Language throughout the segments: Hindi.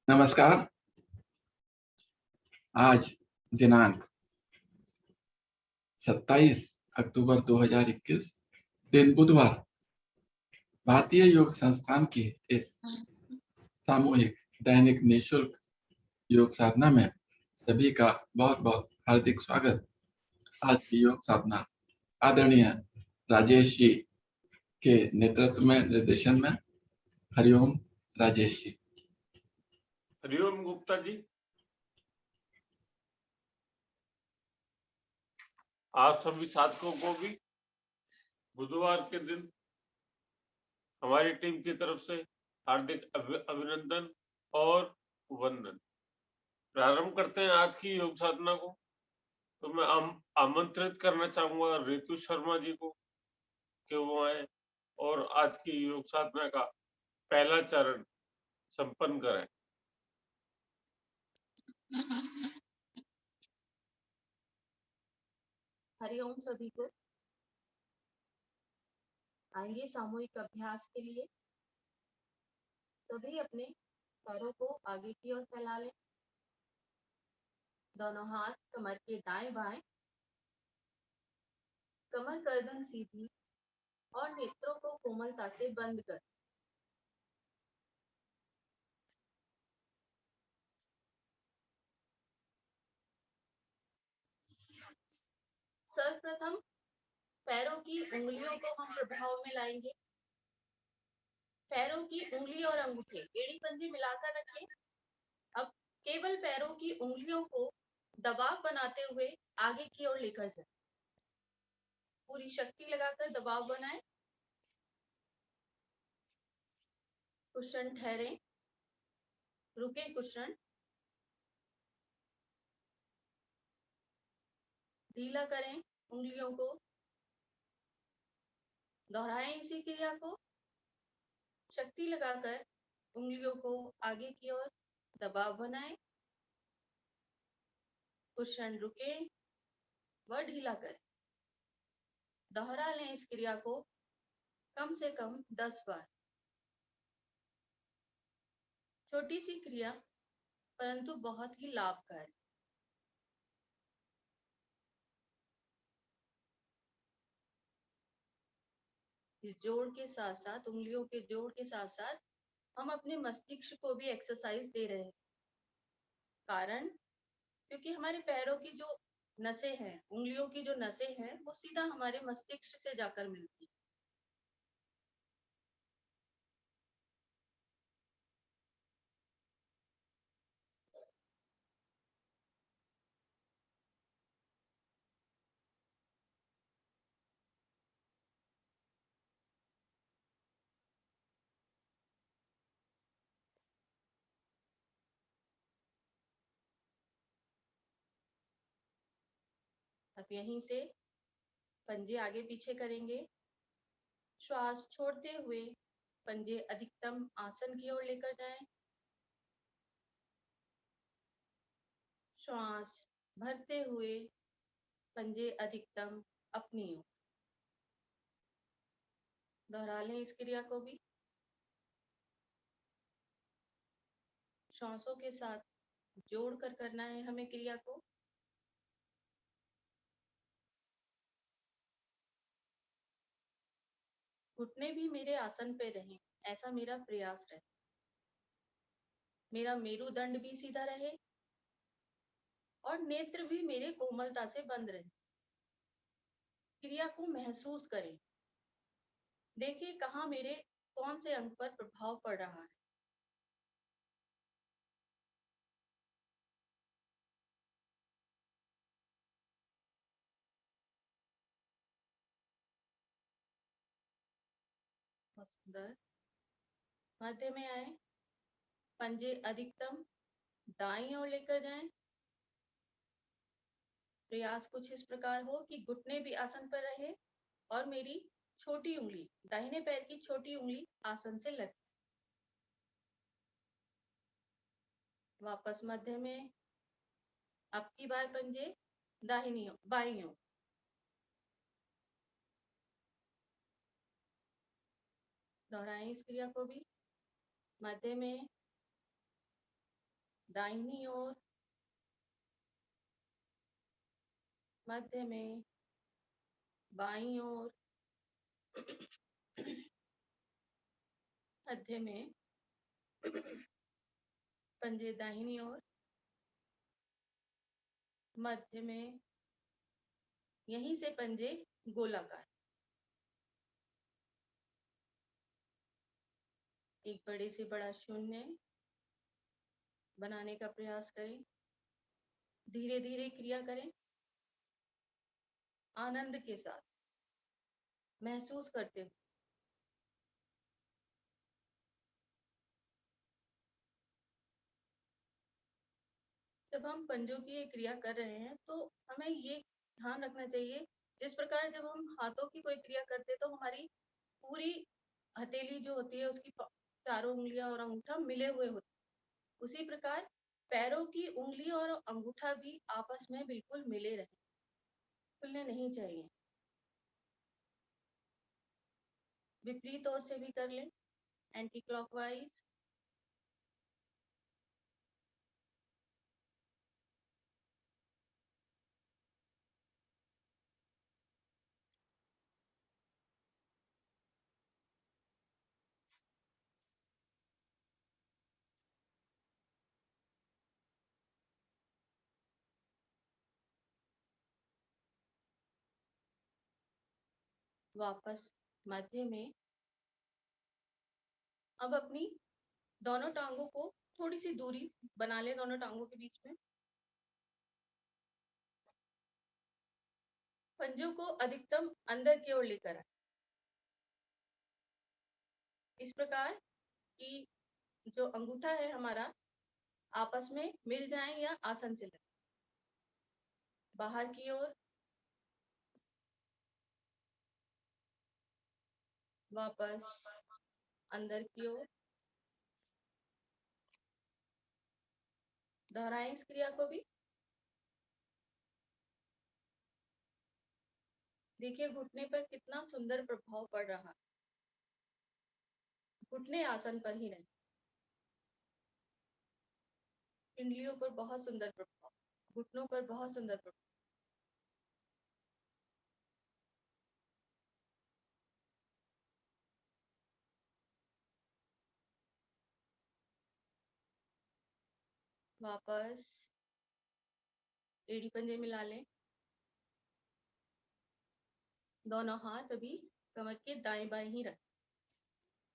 नमस्कार। आज दिनांक 27 अक्टूबर 2021 दिन बुधवार भारतीय योग संस्थान की इस सामूहिक दैनिक निःशुल्क योग साधना में सभी का बहुत बहुत हार्दिक स्वागत। आज की योग साधना आदरणीय राजेश जी के नेतृत्व में निर्देशन में। हरिओम राजेश जी। हरिओम गुप्ता जी। आप सभी साधकों को भी बुधवार के दिन हमारी टीम की तरफ से हार्दिक अभिनंदन और वंदन। प्रारंभ करते हैं आज की योग साधना को। तो मैं आमंत्रित करना चाहूंगा रितु शर्मा जी को कि वो आए और आज की योग साधना का पहला चरण संपन्न करें। हरिओम सभी को। आइए सामूहिक अभ्यास के लिए सभी अपने पैरों को आगे की ओर फैला लें। दोनों हाथ कमर के दाएं बाएं, कमर गर्दन सीधी और नेत्रों को कोमलता से बंद कर। सर्वप्रथम पैरों की उंगलियों को हम प्रभाव में लाएंगे। पैरों की उंगली और अंगूठे एड़ी पंजे मिलाकर रखें। अब केवल पैरों की उंगलियों को दबाव बनाते हुए आगे की ओर लेकर जाएं। पूरी शक्ति लगाकर दबाव बनाएं। कुशन ठहरें, रुके कुशन, ढीला करें उंगलियों को। दोहराएं इसी क्रिया को। शक्ति लगाकर उंगलियों को आगे की ओर दबाव बनाएं। कुशन रुके व ढीला करें। दोहरा लें इस क्रिया को कम से कम 10 बार। छोटी सी क्रिया परंतु बहुत ही लाभकारी। इस जोड़ के साथ साथ, उंगलियों के जोड़ के साथ साथ हम अपने मस्तिष्क को भी एक्सरसाइज दे रहे हैं। कारण क्योंकि हमारे पैरों की जो नसें हैं, उंगलियों की जो नसें हैं, वो सीधा हमारे मस्तिष्क से जाकर मिलती है। अब यहीं से पंजे आगे पीछे करेंगे। श्वास छोड़ते हुए पंजे अधिकतम आसन की ओर लेकर जाएं। श्वास भरते हुए पंजे अधिकतम अपनी ओर। दोहरा लें इस क्रिया को भी। श्वासों के साथ जोड़कर करना है हमें क्रिया को। घुटने भी मेरे आसन पे रहें, ऐसा मेरा प्रयास रहे। मेरा मेरुदंड भी सीधा रहे और नेत्र भी मेरे कोमलता से बंद रहे। क्रिया को महसूस करें। देखिए कहाँ मेरे कौन से अंग पर प्रभाव पड़ रहा है। बहुत सुंदर। मध्य में आए, पंजे अधिकतम दाईं ओर लेकर जाएं। प्रयास कुछ इस प्रकार हो कि घुटने भी आसन पर रहे और मेरी छोटी उंगली, दाहिने पैर की छोटी उंगली आसन से लगे। वापस मध्य में। अब की बार पंजे दाहिनी ओर, बाईं ओर। दोहराएं इस क्रिया को भी। मध्य में, दाहिनी ओर, मध्य में, बाईं ओर, मध्य में, पंजे दाहिनी ओर, मध्य में, यहीं से पंजे गोलाकार। एक बड़े से बड़ा शून्य बनाने का प्रयास करें। धीरे धीरे क्रिया करें, आनंद के साथ, महसूस करते हुए। जब हम पंजों की ये क्रिया कर रहे हैं तो हमें ये ध्यान रखना चाहिए, जिस प्रकार जब हम हाथों की कोई क्रिया करते हैं तो हमारी पूरी हथेली जो होती है उसकी चारों उंगलियां और अंगूठा मिले हुए होते हैं। उसी प्रकार पैरों की उंगली और अंगूठा भी आपस में बिल्कुल मिले रहे, खुलने नहीं चाहिए। विपरीत ओर से भी कर लें, एंटी क्लॉकवाइज। वापस मध्य में। अब अपनी दोनों टांगों को थोड़ी सी दूरी बना ले दोनों टांगों के बीच में। पंजों को अधिकतम अंदर की ओर लेकर आए, इस प्रकार कि जो अंगूठा है हमारा आपस में मिल जाए या आसन से लगे। बाहर की ओर, वापस अंदर की ओर। दोहराएं इस क्रिया को भी। देखिए घुटने पर कितना सुंदर प्रभाव पड़ रहा है। घुटने आसन पर ही नहीं, पिंडलियों पर बहुत सुंदर प्रभाव, घुटनों पर बहुत सुंदर प्रभाव। वापस एड़ी पंजे मिला लें। दोनों हाथ अभी कमर के दाएं बाएं ही रखें।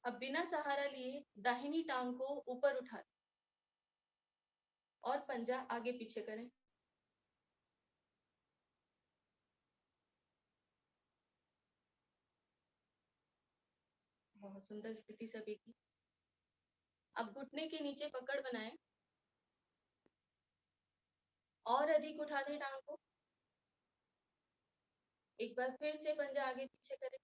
अब बिना सहारा लिए दाहिनी टांग को ऊपर उठा दें और पंजा आगे पीछे करें। बहुत सुंदर स्थिति सभी की। अब घुटने के नीचे पकड़ बनाएं और अधिक उठा दें टांग को। एक बार फिर से पंजा आगे पीछे करें।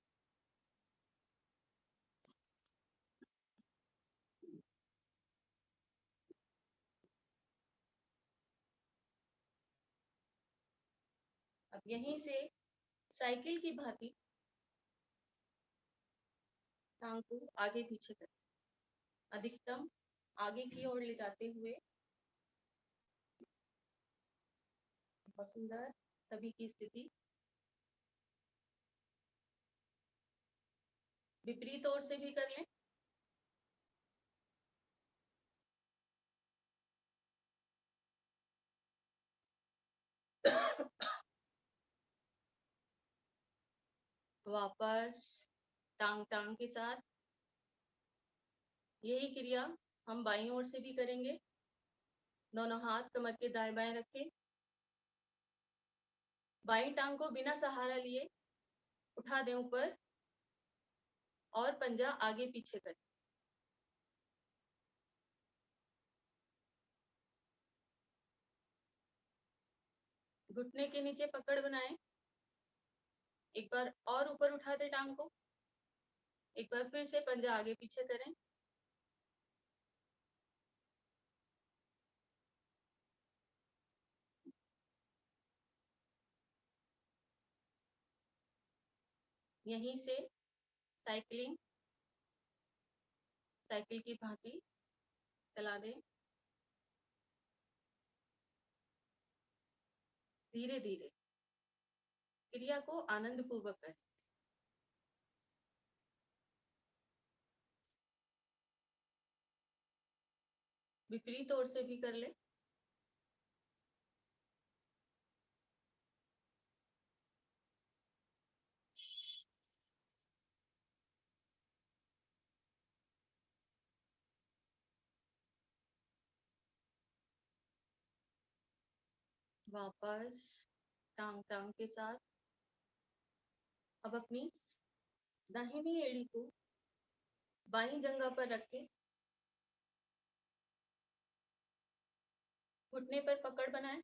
अब यहीं से साइकिल की भांति टांग को आगे पीछे करें, अधिकतम आगे की ओर ले जाते हुए। बहुत सुंदर सभी की स्थिति। विपरीत ओर से भी कर लें। वापस टांग टांग के साथ। यही क्रिया हम बाईं ओर से भी करेंगे। दोनों हाथ कमर के दाएं बाएं रखें। बाईं टांग को बिना सहारा लिए उठा दें ऊपर और पंजा आगे पीछे करें। घुटने के नीचे पकड़ बनाएं। एक बार और ऊपर उठा दें टांग को। एक बार फिर से पंजा आगे पीछे करें। यहीं से साइकिलिंग, साइकिल की भांति चला दें। धीरे धीरे क्रिया को आनंद पूर्वक करें। विपरीत ओर से भी कर ले। वापस टांग टांग के साथ अब अपनी दाहिनी एड़ी को बाईं जंघा पर रखें, घुटने पर पकड़ बनाएं,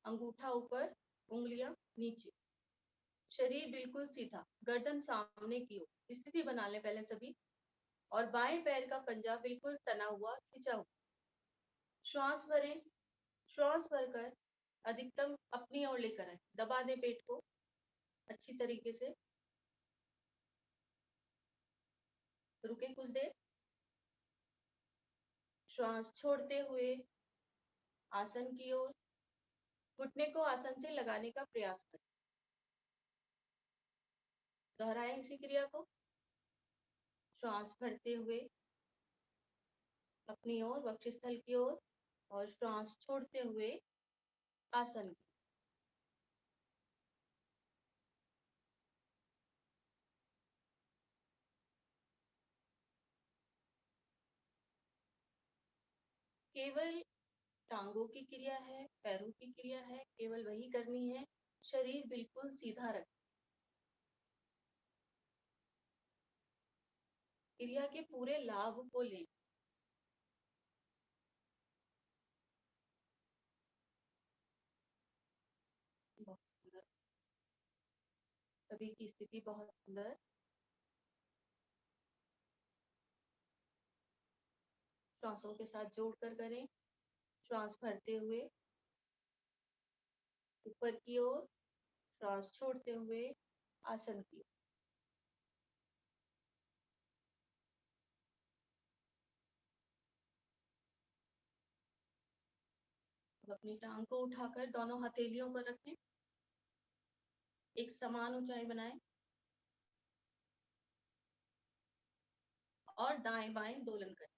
अंगूठा ऊपर, उंगलियां नीचे, शरीर बिल्कुल सीधा, गर्दन सामने की ओर स्थिति बना लें पहले सभी, और बाएं पैर का पंजा बिल्कुल तना हुआ, खिंचा हुआ। श्वास भरें, श्वास भरकर अधिकतम अपनी ओर लेकर आए, दबा दें पेट को अच्छी तरीके से, रुके कुछ देर, श्वास छोड़ते हुए आसन की ओर, घुटने को आसन से लगाने का प्रयास करें। दोहराएं इसी क्रिया को। श्वास भरते हुए अपनी ओर, वक्षस्थल की ओर, और श्वास छोड़ते हुए आसन की। केवल टांगों की क्रिया है, पैरों की क्रिया है, केवल वही करनी है। शरीर बिल्कुल सीधा रखें। क्रिया के पूरे लाभ को लें। बहुत सुंदर, सभी की स्थिति बहुत सुंदर। श्वासों के साथ जोड़कर करें। श्वास भरते हुए ऊपर की ओर, श्वास छोड़ते हुए आसन की ओर। अब अपनी टांग को उठाकर दोनों हथेलियों पर रखें, एक समान ऊंचाई बनाएं, और दाएं बाएं दोलन करें।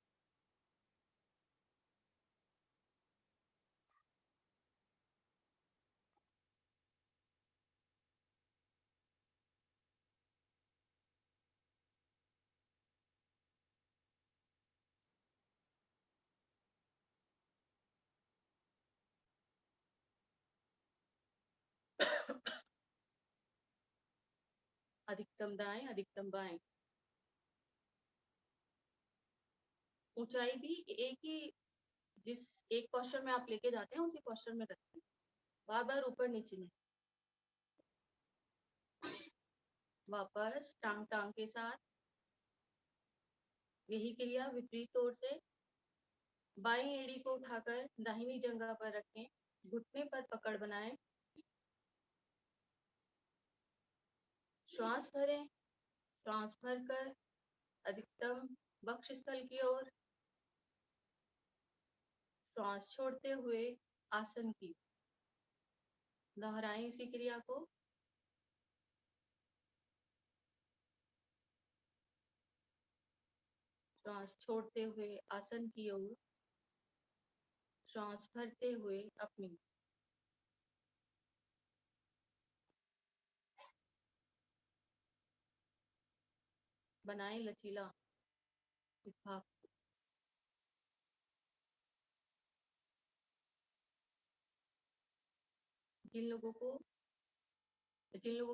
अधिकतम दाएं, अधिकतम बाएं। ऊंचाई भी एक ही, जिस एक पोस्चर में आप लेके जाते हैं उसी पोस्चर में रखें, बार बार ऊपर नीचे नहीं। वापस टांग टांग के साथ यही क्रिया विपरीत ओर से। बाईं एड़ी को उठाकर दाहिनी जंघा पर रखें, घुटने पर पकड़ बनाएं, श्वास भरें, श्वास भरकर अधिकतम वक्षस्थल की ओर, श्वास छोड़ते हुए आसन की। दोहराएं इसी क्रिया को। श्वास छोड़ते हुए आसन की ओर, श्वास भरते हुए अपनी। बनाएं लचीला इस भाग। जिन लोगों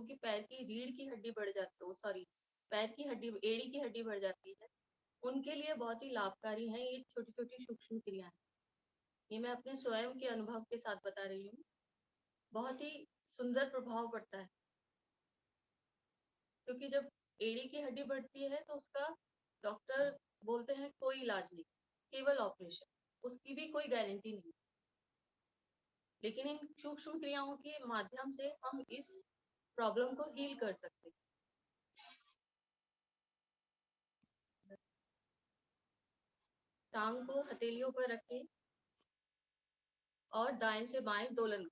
की पैर की रीढ़ की हड्डी बढ़ जाती है, सॉरी, पैर की हड्डी, एड़ी की हड्डी बढ़ जाती है, उनके लिए बहुत ही लाभकारी है ये छोटी छोटी सूक्ष्म क्रियाएं। ये मैं अपने स्वयं के अनुभव के साथ बता रही हूँ। बहुत ही सुंदर प्रभाव पड़ता है, क्योंकि जब एड़ी की हड्डी बढ़ती है तो उसका डॉक्टर बोलते हैं कोई इलाज नहीं, केवल ऑपरेशन, उसकी भी कोई गारंटी नहीं। लेकिन इन सूक्ष्म क्रियाओं के माध्यम से हम इस प्रॉब्लम को हील कर सकते हैं। टांग को हथेलियों पर रखें, और दाएं से बाएं दोलन।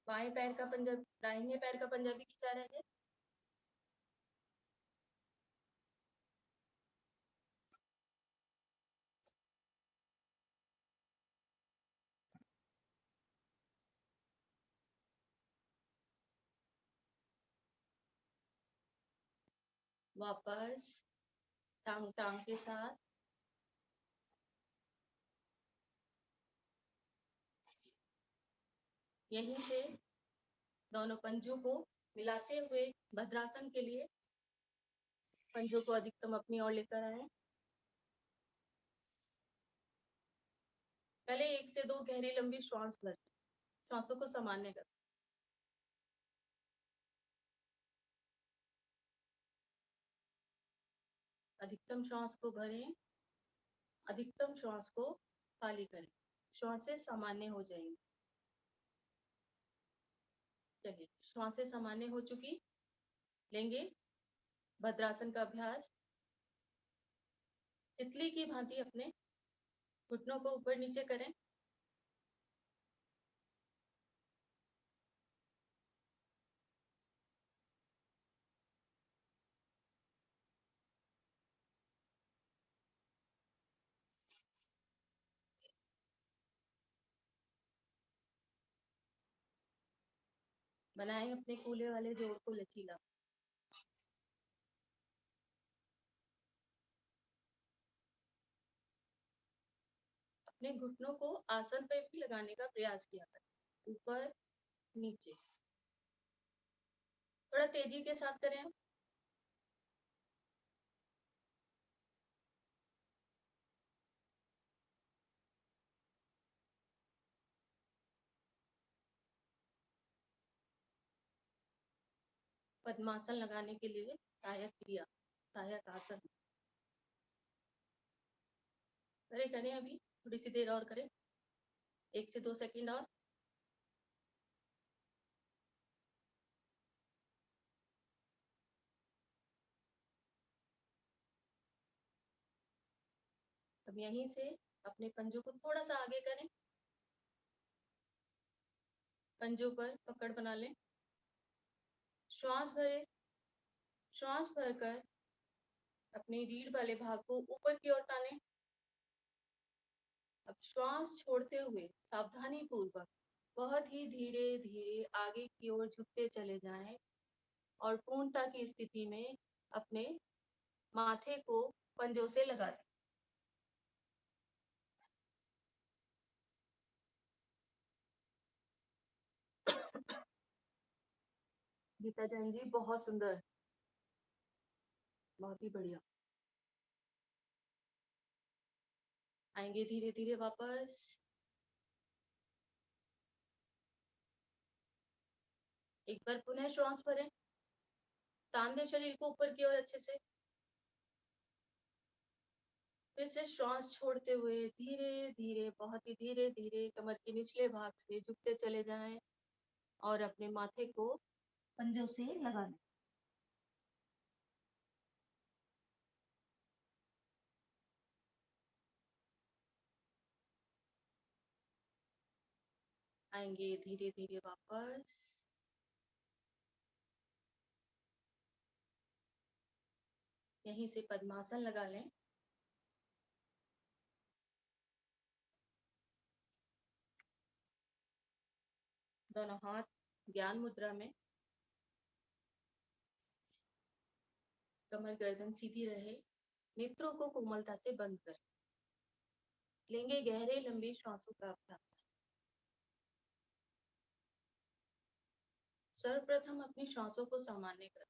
बाएं पैर का पंजा दाहिने पैर का पंजा भी खिंचा रहे। वापस टांग टांग के साथ। यहीं से दोनों पंजों को मिलाते हुए भद्रासन के लिए पंजों को अधिकतम अपनी ओर लेकर आए। पहले 1 से 2 गहरी लंबी श्वास भर, श्वासों को सामान्य कर। अधिकतम श्वास को भरें, अधिकतम श्वास को खाली करें। श्वासें सामान्य हो जाएंगी। चलिए, श्वासें सामान्य हो चुकी। लेंगे भद्रासन का अभ्यास। तितली की भांति अपने घुटनों को ऊपर नीचे करें। बनाएं अपने कूल्हे वाले जोड़ को लचीला। अपने घुटनों को आसन पे भी लगाने का प्रयास किया करें। ऊपर नीचे थोड़ा तेजी के साथ करें। पद्मासन लगाने के लिए सहायक क्रिया, सहायक आसन करें। अभी थोड़ी सी देर और करें, 1 से 2 सेकंड और। अब यहीं से अपने पंजों को थोड़ा सा आगे करें। पंजों पर पकड़ बना लें। श्वास भरे, श्वास भरकर अपने रीढ़ वाले भाग को ऊपर की ओर ताने। अब श्वास छोड़ते हुए सावधानी पूर्वक बहुत ही धीरे धीरे आगे की ओर झुकते चले जाएं और पूर्णता की स्थिति में अपने माथे को पंजों से लगा दें। गीता जैन जी, बहुत सुंदर, बहुत ही बढ़िया। आएंगे धीरे धीरे वापस। एक बार पुनः श्वास भरें, तान दें शरीर को ऊपर की ओर अच्छे से। फिर से श्वास छोड़ते हुए धीरे धीरे, बहुत ही धीरे धीरे कमर के निचले भाग से झुकते चले जाएं और अपने माथे को पंजों से लगा लें। आएंगे धीरे धीरे वापस। यहीं से पद्मासन लगा लें। दोनों हाथ ज्ञान मुद्रा में, कमर गर्दन सीधी रहे, नेत्रों को कोमलता से बंद कर लेंगे। गहरे लंबी श्वासों का अभ्यास। सर्वप्रथम अपनी श्वासों को सामान्य कर।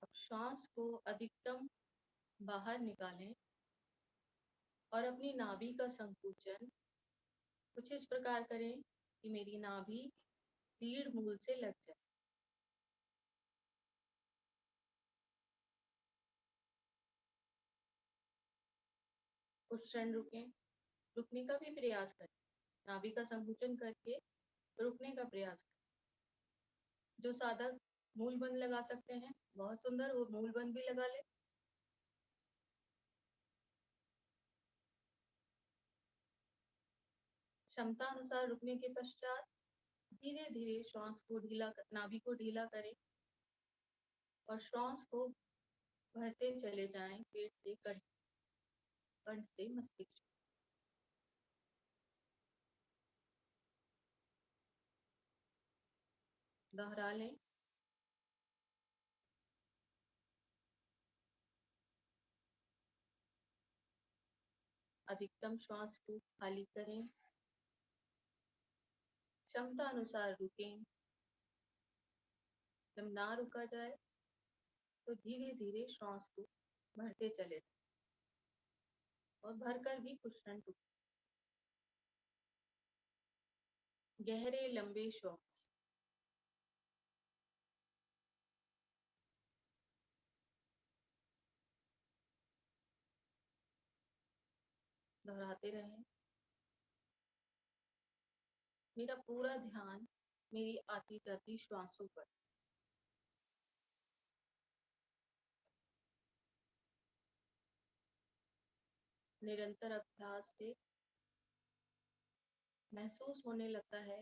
अब श्वास को अधिकतम बाहर निकालें और अपनी नाभि का संकुचन कुछ इस प्रकार करें कि मेरी नाभि रीढ़ मूल से लग जाए। कुछ क्षण रुकें, रुकने का भी प्रयास करें, नाभि का संकुचन करके रुकने का प्रयास करें। जो साधक मूल बंद लगा सकते हैं, बहुत सुंदर, वो मूल बंद भी लगा ले। क्षमता अनुसार रुकने के पश्चात धीरे धीरे श्वास को नाभि को ढीला करें और श्वास को बहते चले जाएं पेट से कंठ से मस्तिष्क। दोहरा लें। अधिकतम श्वास को खाली करें, क्षमता अनुसार रुकें। जब ना रुका जाए तो धीरे धीरे श्वास को भरते चले जाएं और भरकर भी कुछ क्षण रुकें। गहरे लंबे श्वास। दोहराते रहें। मेरा पूरा ध्यान मेरी आती जाती श्वासों पर। निरंतर अभ्यास से महसूस होने लगता है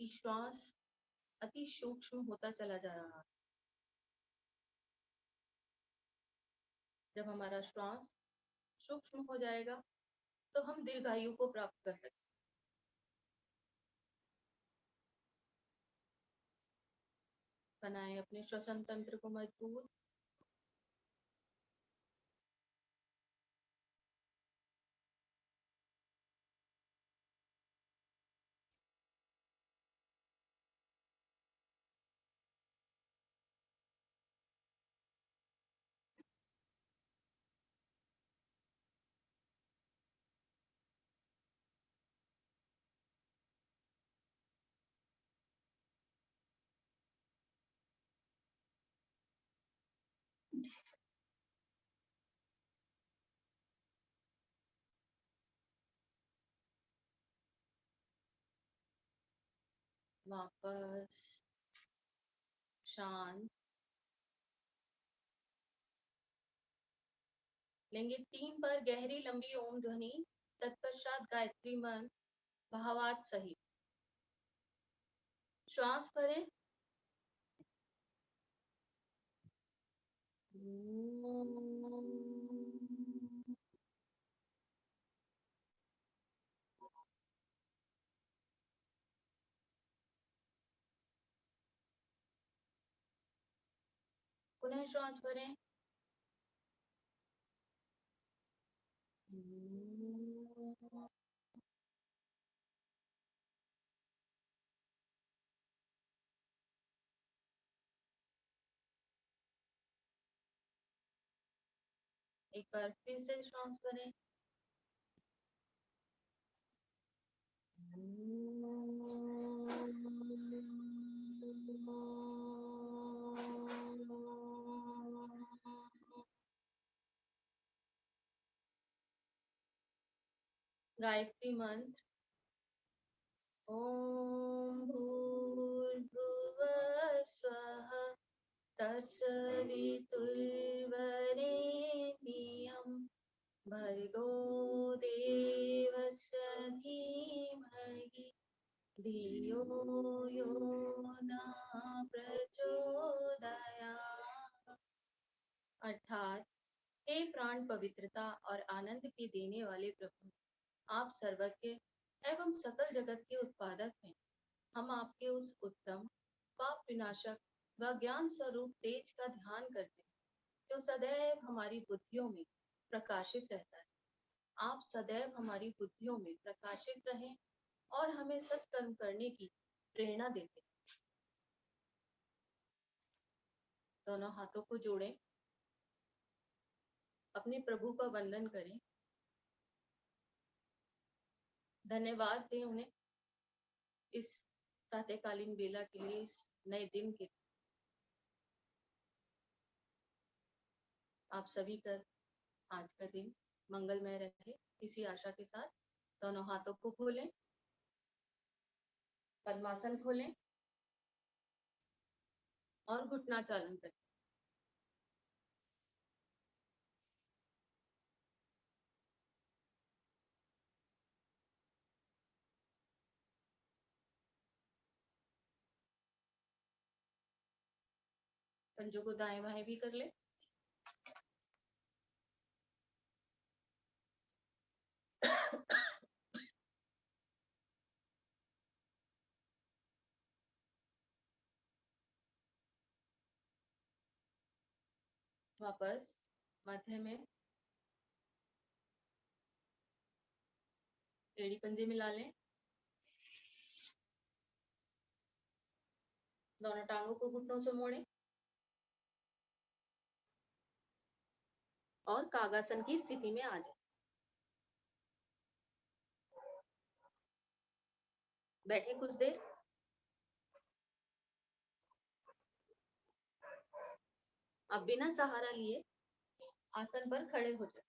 कि श्वास अति सूक्ष्म होता चला जा रहा है। जब हमारा श्वास सूक्ष्म हो जाएगा तो हम दीर्घायु को प्राप्त कर सकते हैं। बनाएं अपने श्वसन तंत्र को मजबूत। वापस शांत लेंगे। 3 बार गहरी लंबी ओम ध्वनि, तत्पश्चात गायत्री मंत्र भावार्थ सहित। श्वास भरें। पुनः श्वास भरें। एक बार फिर से श्वास भरें। गायत्री मंत्र। ओम भूर्भुवः स्वः तत्सवितुर्वरेण्यं भर्गो देवस्य धीमहि धियो यो न प्रचोदयात्। अर्थात, हे प्राण पवित्रता और आनंद के देने वाले प्रभु, आप सर्वज्ञ एवं सकल जगत के उत्पादक हैं। हम आपके उस उत्तम पाप विनाशक व ज्ञान स्वरूप तेज का ध्यान करते हैं जो सदैव हमारी बुद्धियों में प्रकाशित रहता है। आप सदैव हमारी बुद्धियों में प्रकाशित रहें और हमें सत्कर्म करने की प्रेरणा देते हैं। दोनों हाथों को जोड़ें, अपने प्रभु का वंदन करें, धन्यवाद दें उन्हें इस प्रातःकालीन बेला के लिए, इस नए दिन के। आप सभी का आज का दिन मंगलमय रहे, इसी आशा के साथ दोनों हाथों को खोलें, पद्मासन खोलें और घुटना चालन करें। पंजों को दाएं बाएं भी कर ले। वापस मध्य में एड़ी पंजे मिला लें। दोनों टांगों को घुटनों से मोड़ें और कागासन की स्थिति में आ जाए। बैठे कुछ देर। अब बिना सहारा लिए आसन पर खड़े हो जाए।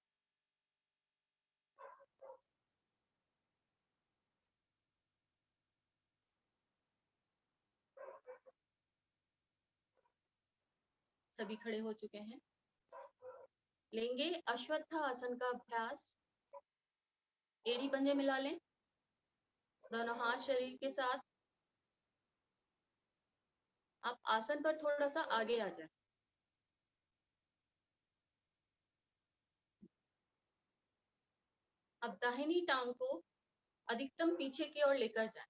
सभी खड़े हो चुके हैं। लेंगे अश्वत्थ आसन का अभ्यास। एड़ी पंजे मिला लें, दोनों हाथ शरीर के साथ। आप आसन पर थोड़ा सा आगे आ जाए। अब दाहिनी टांग को अधिकतम पीछे की ओर लेकर जाएं।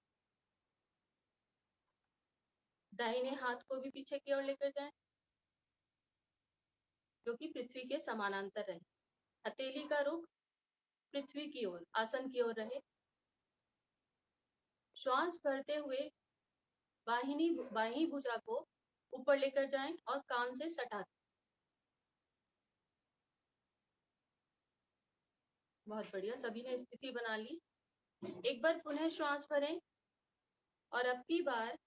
दाहिने हाथ को भी पीछे की ओर लेकर जाएं, जो कि पृथ्वी के समानांतर रहे। हथेली का रुख पृथ्वी की ओर, आसन की ओर रहे। श्वास भरते हुए बाहिनी भुजा को ऊपर लेकर जाएं और कान से सटा दें। बहुत बढ़िया, सभी ने स्थिति बना ली। एक बार पुनः श्वास भरें और अब की बार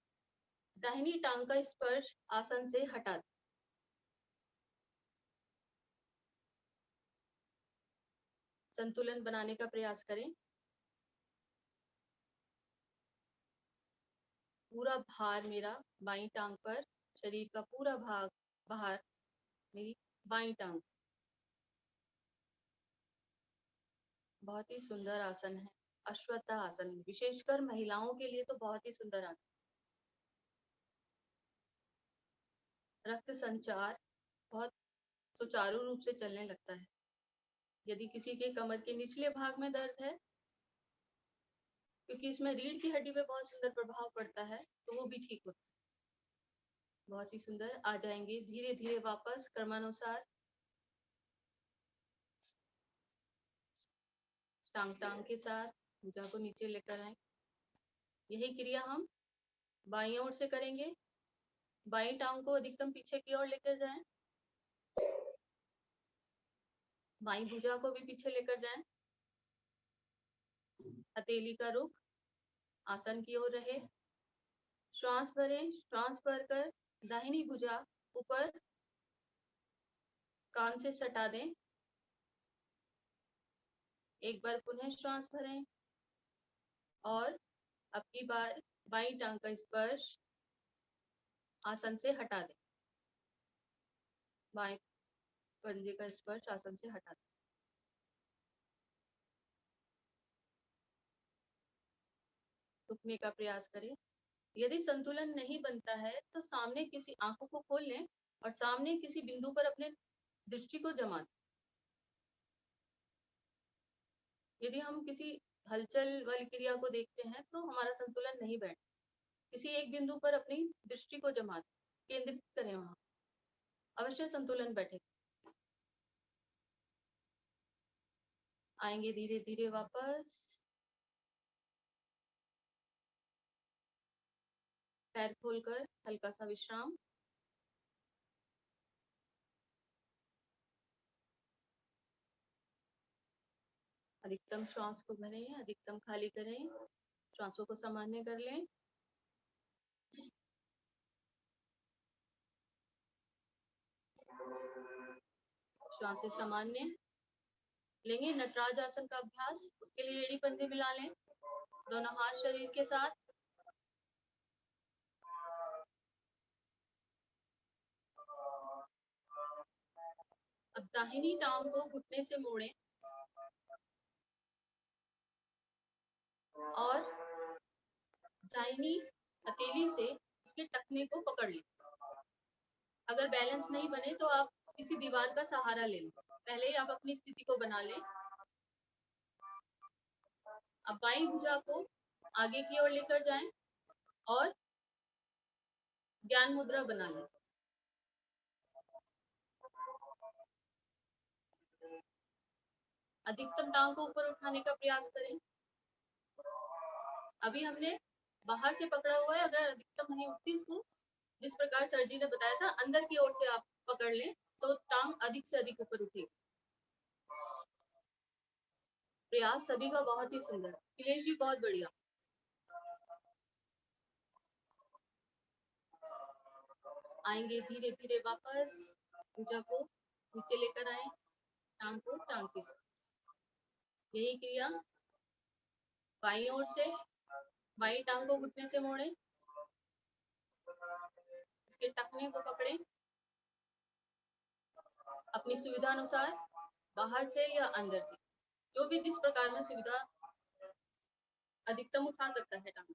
दाहिनी टांग का स्पर्श आसन से हटा दें। संतुलन बनाने का प्रयास करें। पूरा भार मेरा बाईं टांग पर, शरीर का पूरा भार मेरी बाईं टांग। बहुत ही सुंदर आसन है अश्वत्थ आसन, विशेषकर महिलाओं के लिए तो बहुत ही सुंदर आसन। रक्त संचार बहुत सुचारू रूप से चलने लगता है। यदि किसी के कमर के निचले भाग में दर्द है, क्योंकि इसमें रीढ़ की हड्डी पे बहुत सुंदर प्रभाव पड़ता है, तो वो भी ठीक होता है। बहुत ही सुंदर। आ जाएंगे धीरे धीरे वापस क्रमानुसार। टांग के साथ भुजा को नीचे लेकर आए। यही क्रिया हम बाईं ओर से करेंगे। बाईं टांग को अधिकतम पीछे की ओर लेकर जाएं। बाईं भुजा को भी पीछे लेकर जाएं। हथेली का रुख आसन की ओर रहे। श्वास भरें, श्वास भरकर दाहिनी भुजा ऊपर कान से सटा दें। एक बार पुनः श्वास भरें और अब की बार बाईं टांग का स्पर्श आसन से हटा दें। बाएं पंजे का स्पर्श आसन से हटा दें। रुकने का प्रयास करें। यदि संतुलन नहीं बनता है तो सामने किसी आंखों को खोल लें और सामने किसी बिंदु पर अपने दृष्टि को जमा दें। यदि हम किसी हलचल वाली क्रिया को देखते हैं तो हमारा संतुलन नहीं बैठ। किसी एक बिंदु पर अपनी दृष्टि को जमा दें, केंद्रित करें, वहां अवश्य संतुलन बैठेगा। आएंगे धीरे धीरे वापस। पैर खोलकर हल्का सा विश्राम। अधिकतम श्वास को भरें, अधिकतम खाली करें। श्वासों को सामान्य कर लें। श्वासें सामान्य। लेंगे नटराज आसन का अभ्यास। उसके लिए एड़ी पंजे मिला लें, दोनों हाथ शरीर के साथ। अब दाहिनी टांग को घुटने से मोड़ें और दाहिनी हथेली से उसके टखने को पकड़ लें। अगर बैलेंस नहीं बने तो आप किसी दीवार का सहारा ले लें। पहले ही आप अपनी स्थिति को बना लें। अब बाईं भुजा को आगे की ओर लेकर जाएं और ज्ञान मुद्रा बना लें। अधिकतम टांग को ऊपर उठाने का प्रयास करें। अभी हमने बाहर से पकड़ा हुआ है, अगर अधिकतम नहीं उठती इसको जिस प्रकार सर जी ने बताया था अंदर की ओर से आप पकड़ लें तो टांग अधिक से अधिक ऊपर उठेगी। प्रयास सभी का बहुत ही सुंदर। अखिलेश जी बहुत बढ़िया। आएंगे धीरे धीरे वापस, भुजा को नीचे लेकर आए, टांग को टांग के साथ। यही क्रिया बाईं ओर से, बाईं टांग को घुटने से मोड़ें, उसके टखने को पकड़ें, अपनी सुविधा अनुसार बाहर से या अंदर से, जो भी जिस प्रकार में सुविधा अधिकतम उठा सकता है टांग।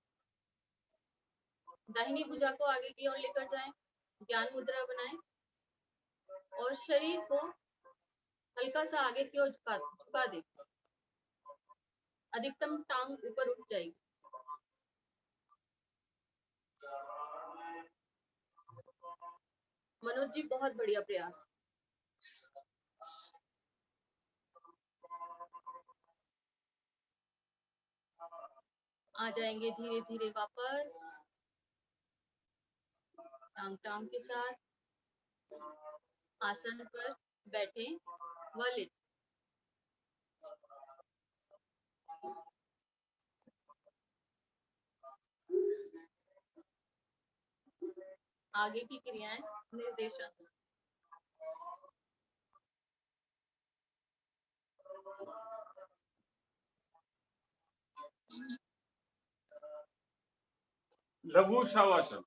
दाहिनी भुजा को आगे की ओर लेकर जाएं, ज्ञान मुद्रा बनाएं और शरीर को हल्का सा आगे की ओर झुका दें। अधिकतम टांग ऊपर उठ जाएगी। मनोज जी बहुत बढ़िया प्रयास। आ जाएंगे धीरे धीरे वापस, टांग टांग के साथ आसन पर बैठे व लेटे। आगे की क्रियाएं निर्देशानुसार। लघु शवासन।